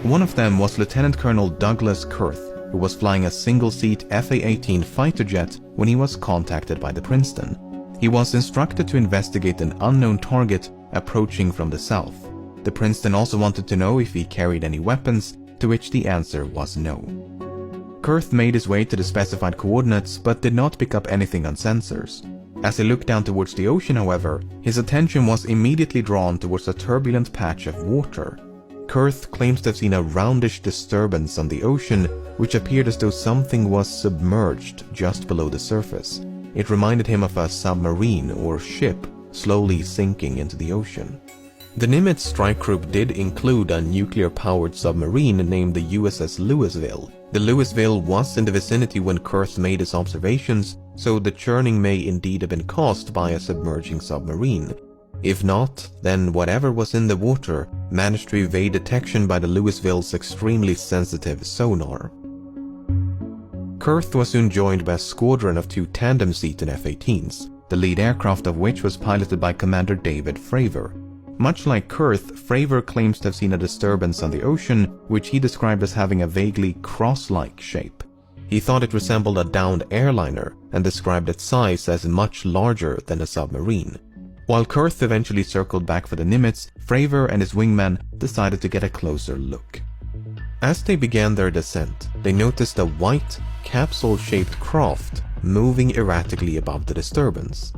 One of them was Lieutenant Colonel Douglas Kurth, who was flying a single-seat FA-18 fighter jet when he was contacted by the Princeton. He was instructed to investigate an unknown target approaching from the south. The Princeton also wanted to know if he carried any weapons, to which the answer was no. Kurth made his way to the specified coordinates but did not pick up anything on sensors. As he looked down towards the ocean, however, his attention was immediately drawn towards a turbulent patch of water. Kurth claims to have seen a roundish disturbance on the ocean, which appeared as though something was submerged just below the surface. It reminded him of a submarine or ship slowly sinking into the ocean. The Nimitz strike group did include a nuclear-powered submarine named the USS Louisville. The Louisville was in the vicinity when Kurth made his observations, so the churning may indeed have been caused by a submerging submarine. If not, then whatever was in the water managed to evade detection by the Louisville's extremely sensitive sonar. Kurth was soon joined by a squadron of 2 tandem-seated F-18s, the lead aircraft of which was piloted by Commander David Fravor. Much like Kurth, Fravor claims to have seen a disturbance on the ocean, which he described as having a vaguely cross-like shape. He thought it resembled a downed airliner and described its size as much larger than a submarine. While Kurth eventually circled back for the Nimitz, Fravor and his wingman decided to get a closer look. As they began their descent, they noticed a white, capsule-shaped craft moving erratically above the disturbance.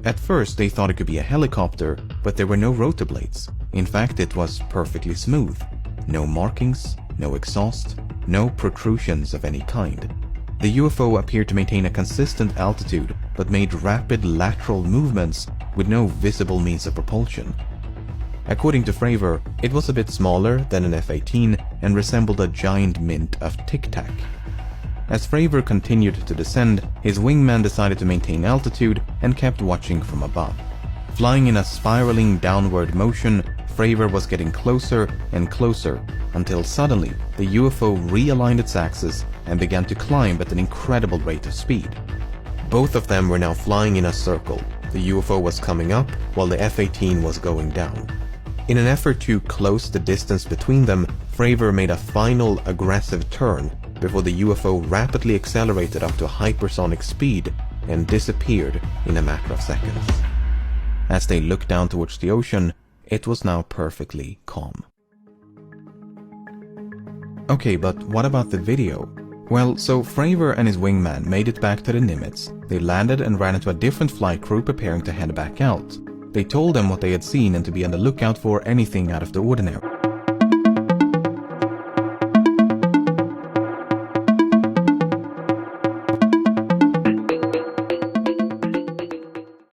At first they thought it could be a helicopter, but there were no rotor blades. In fact, it was perfectly smooth. No markings, no exhaust, no protrusions of any kind. The UFO appeared to maintain a consistent altitude, but made rapid lateral movements with no visible means of propulsion. According to Fravor, it was a bit smaller than an F-18 and resembled a giant mint of Tic Tac. As Fravor continued to descend, his wingman decided to maintain altitude and kept watching from above. Flying in a spiraling downward motion, Fravor was getting closer and closer until suddenly the UFO realigned its axis and began to climb at an incredible rate of speed. Both of them were now flying in a circle. The UFO was coming up while the F-18 was going down. In an effort to close the distance between them, Fravor made a final aggressive turn before the UFO rapidly accelerated up to hypersonic speed and disappeared in a matter of seconds. As they looked down towards the ocean, it was now perfectly calm. Okay, but what about the video? Well, so Fravor and his wingman made it back to the Nimitz. They landed and ran into a different flight crew preparing to head back out. They told them what they had seen and to be on the lookout for anything out of the ordinary.